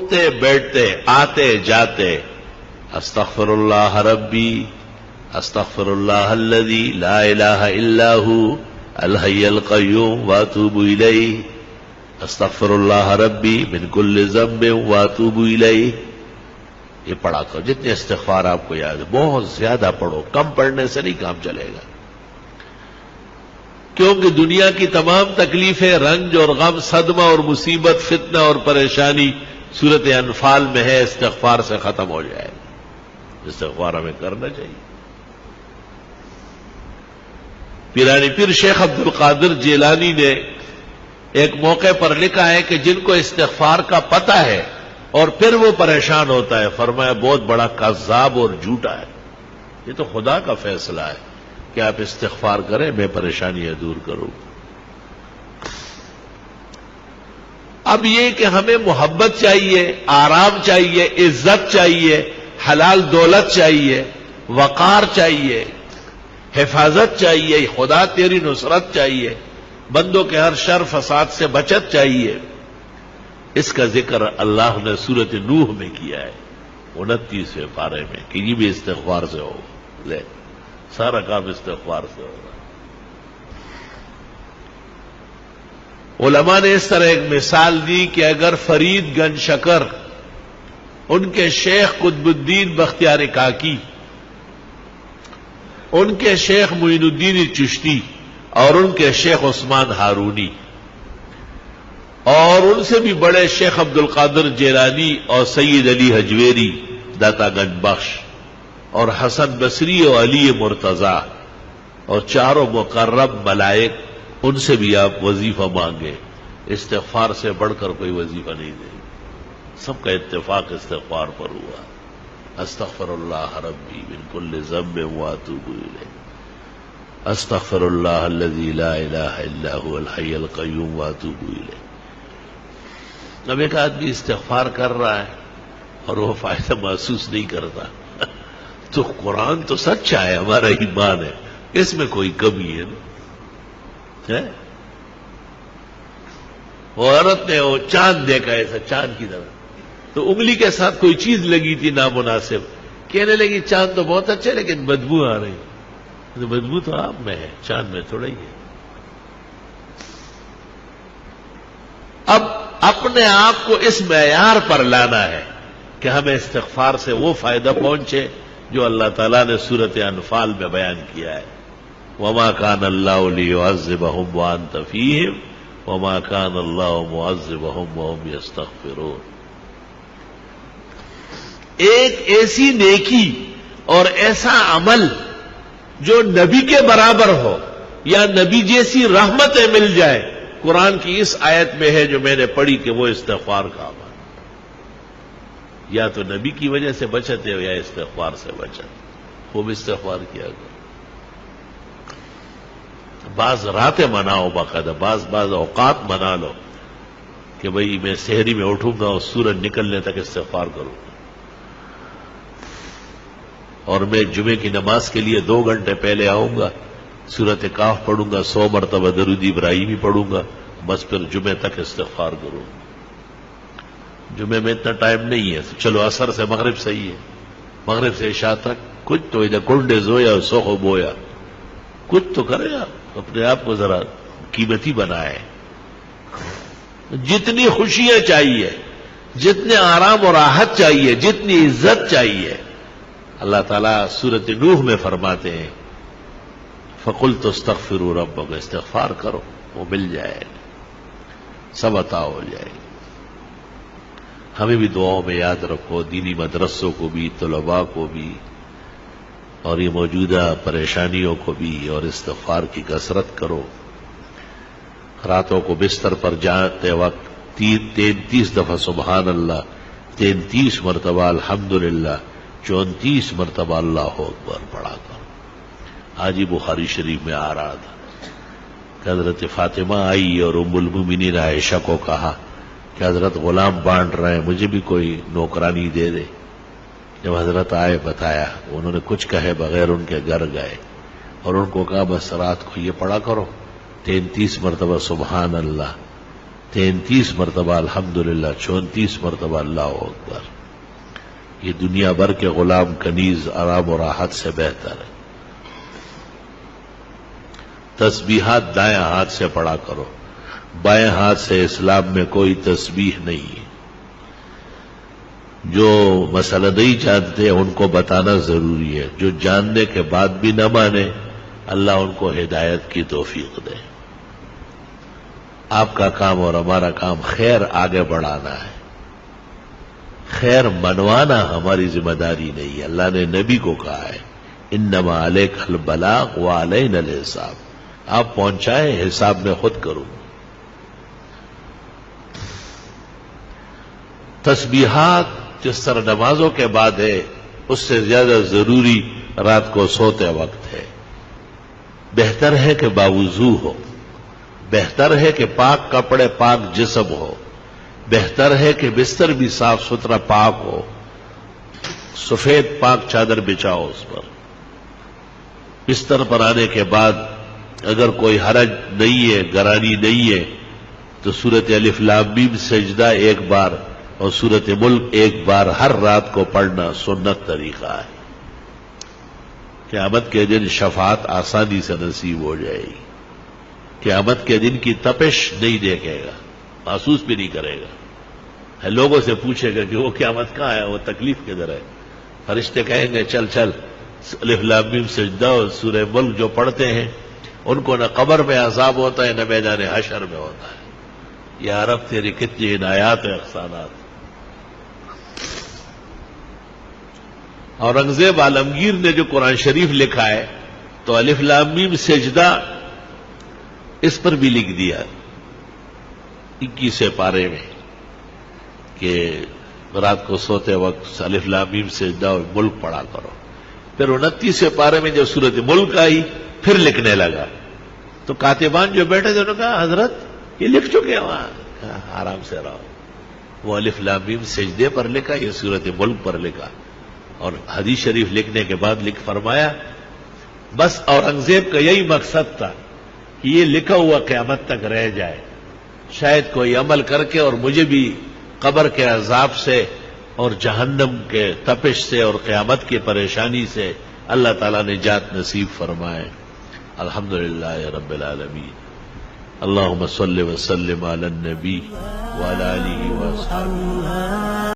اٹھتے بیٹھتے آتے جاتے استغفر اللہ ربی استغفر اللہ الذی لا الہ الا ہو الحی القیوم واتوب الیہ استغفر اللہ ربی من کل ذنب واتوب الیہ. یہ پڑھا کرو جتنے استغفار آپ کو یاد ہے. بہت زیادہ پڑھو، کم پڑھنے سے نہیں کام چلے گا، کیونکہ دنیا کی تمام تکلیفیں، رنج اور غم، صدمہ اور مصیبت، فتنہ اور پریشانی سورۃ انفال میں ہے. استغفار سے ختم ہو جائے گا. استغفار ہمیں کرنا چاہیے. پیرانی پیر شیخ عبد القادر جیلانی نے ایک موقع پر لکھا ہے کہ جن کو استغفار کا پتہ ہے اور پھر وہ پریشان ہوتا ہے، فرمایا بہت بڑا کذاب اور جھوٹا ہے. یہ تو خدا کا فیصلہ ہے کہ آپ استغفار کریں، میں پریشانیاں دور کروں. اب یہ کہ ہمیں محبت چاہیے، آرام چاہیے، عزت چاہیے، حلال دولت چاہیے، وقار چاہیے، حفاظت چاہیے، خدا تیری نصرت چاہیے، بندوں کے ہر شر فساد سے بچت چاہیے. اس کا ذکر اللہ نے سورۃ نوح میں کیا ہے 29ویں پارے میں کہ یہ بھی استغفار سے ہو. لے سارا کام استغفار سے ہوگا. علماء نے اس طرح ایک مثال دی کہ اگر فرید گنج شکر، ان کے شیخ قطب الدین بختیار کاکی، ان کے شیخ معین الدین چشتی اور ان کے شیخ عثمان ہارونی اور ان سے بھی بڑے شیخ عبد القادر جیلانی اور سید علی حجویری داتا گنج بخش اور حسن بصری اور علی مرتضی اور چاروں مقرب ملائک، ان سے بھی آپ وظیفہ مانگے. استغفار سے بڑھ کر کوئی وظیفہ نہیں دے. سب کا اتفاق استغفار پر ہوا. استغفر اللہ ربی من کل ذنب واتوب الیہ استغفر اللہ الذی لا الہ الا هو الحی القیوم واتوب الیہ. اب ایک آدمی استغفار کر رہا ہے اور وہ فائدہ محسوس نہیں کرتا تو قرآن تو سچا ہے، ہمارا ایمان ہے، اس میں کوئی کمی ہے نا. وہ عورت نے وہ چاند دیکھا ایسا چاند کی طرح، تو انگلی کے ساتھ کوئی چیز لگی تھی نامناسب، کہنے لگی چاند تو بہت اچھا ہے لیکن بدبو آ رہی. تو بدبو تو آپ میں ہے، چاند میں تھوڑا ہی ہے. اب اپنے آپ کو اس معیار پر لانا ہے کہ ہمیں استغفار سے وہ فائدہ پہنچے جو اللہ تعالیٰ نے سورۃ انفال میں بیان کیا ہے. وما كان الله ليعذبهم وانت فيهم وما كان الله معذبهم وهم يستغفرون. ایک ایسی نیکی اور ایسا عمل جو نبی کے برابر ہو یا نبی جیسی رحمتیں مل جائے، قرآن کی اس آیت میں ہے جو میں نے پڑھی کہ وہ استغفار کا عمل. یا تو نبی کی وجہ سے بچت ہے یا استغفار سے بچت. خوب استغفار کیا کرو. بعض راتیں مناؤ باقاعدہ، بعض اوقات منا لو کہ بھئی میں سحری میں اٹھوں گا اور سورج نکلنے تک استغفار کروں گا، اور میں جمعے کی نماز کے لیے 2 گھنٹے پہلے آؤں گا، سورۃ کاف پڑھوں گا، 100 مرتبہ درود ابراہیمی پڑھوں گا، بس پھر جمعے تک استغفار کروں گا. جمعے میں اتنا ٹائم نہیں ہے، چلو عصر سے مغرب صحیح ہے، مغرب سے عشاء تک کچھ تو ادھر کنڈے زویا سوخو بویا، کچھ تو کرے آپ، اپنے آپ کو ذرا قیمتی بنائے. جتنی خوشیاں چاہیے، جتنے آرام اور راحت چاہیے، جتنی عزت چاہیے، اللہ تعالیٰ سورۃ نوح میں فرماتے ہیں فَقُلْتُ اسْتَغْفِرُوا رَبَّكُمْ، استغفار کرو وہ مل جائے، سب عطا ہو جائے. ہمیں بھی دعاؤں میں یاد رکھو، دینی مدرسوں کو بھی، طلباء کو بھی، اور یہ موجودہ پریشانیوں کو بھی، اور استغفار کی کثرت کرو. راتوں کو بستر پر جاتے وقت 33 دفعہ سبحان اللہ، 33 مرتبہ الحمدللہ، 34 مرتبہ اللہ اکبر پڑھا کرو. آج ہی بخاری شریف میں آ رہا تھا کہ حضرت فاطمہ آئی اور ام المومنین عائشہ کو کہا کہ حضرت غلام بانٹ رہے ہیں، مجھے بھی کوئی نوکرانی دے دے. جب حضرت آئے بتایا، انہوں نے کچھ کہے بغیر ان کے گھر گئے اور ان کو کہا بس رات کو یہ پڑھا کرو 33 مرتبہ سبحان اللہ 33 مرتبہ الحمدللہ، 34 مرتبہ اللہ اکبر. یہ دنیا بھر کے غلام کنیز آرام و راحت سے بہتر ہے. تسبیحات دائیں ہاتھ سے پڑھا کرو، بائیں ہاتھ سے اسلام میں کوئی تسبیح نہیں ہے. جو مسئلہ نہیں جانتے ان کو بتانا ضروری ہے، جو جاننے کے بعد بھی نہ مانے اللہ ان کو ہدایت کی توفیق دے. آپ کا کام اور ہمارا کام خیر آگے بڑھانا ہے، خیر منوانا ہماری ذمہ داری نہیں ہے. اللہ نے نبی کو کہا ہے انما علیک البلاغ وعلینا الحساب، آپ پہنچائیں، حساب میں خود کروں. تسبیحات جس طرح نمازوں کے بعد ہے اس سے زیادہ ضروری رات کو سوتے وقت ہے. بہتر ہے کہ باوضو ہو، بہتر ہے کہ پاک کپڑے پاک جسم ہو، بہتر ہے کہ بستر بھی صاف ستھرا پاک ہو، سفید پاک چادر بچھاؤ اس پر. بستر پر آنے کے بعد اگر کوئی حرج نہیں ہے، گرانی نہیں ہے، تو سورت الف لام میم سجدہ ایک بار اور سورت ملک ایک بار ہر رات کو پڑھنا سنت طریقہ ہے. قیامت کے دن شفاعت آسانی سے نصیب ہو جائے گی. قیامت کے دن کی تپش نہیں دیکھے گا، محسوس بھی نہیں کرے گا. لوگوں سے پوچھے گا کہ وہ قیامت کہاں ہے، وہ تکلیف کدھر ہے. فرشتے کہیں گے چل چل الف لام میم سجدہ اور سورہ ملک جو پڑھتے ہیں ان کو نہ قبر میں عذاب ہوتا ہے نہ میدان حشر میں ہوتا ہے. یا رب تیری کتنی عنایات و احسانات. اورنگزیب عالمگیر نے جو قرآن شریف لکھا ہے تو الف لام میم سجدہ اس پر بھی لکھ دیا 21 پارے میں کہ رات کو سوتے وقت الف لام میم سجدہ اور ملک پڑھا کرو. پھر 29 پارے میں جب سورت ملک آئی پھر لکھنے لگا تو کاتبان جو بیٹھے تھے انہوں نے کہا حضرت یہ لکھ چکے ہیں وہاں. کہا آرام سے رہو، وہ الف لام میم سجدے پر لکھا، یہ سورت ملک پر لکھا. اور حدیث شریف لکھنے کے بعد لکھ فرمایا بس اورنگزیب کا یہی مقصد تھا کہ یہ لکھا ہوا قیامت تک رہ جائے، شاید کوئی عمل کر کے اور مجھے بھی قبر کے عذاب سے اور جہنم کے تپش سے اور قیامت کی پریشانی سے اللہ تعالیٰ نے نجات نصیب فرمائے. الحمدللہ رب العالمین. اللہم صلی وسلم علی النبی وعلی آلہ وصحبہ.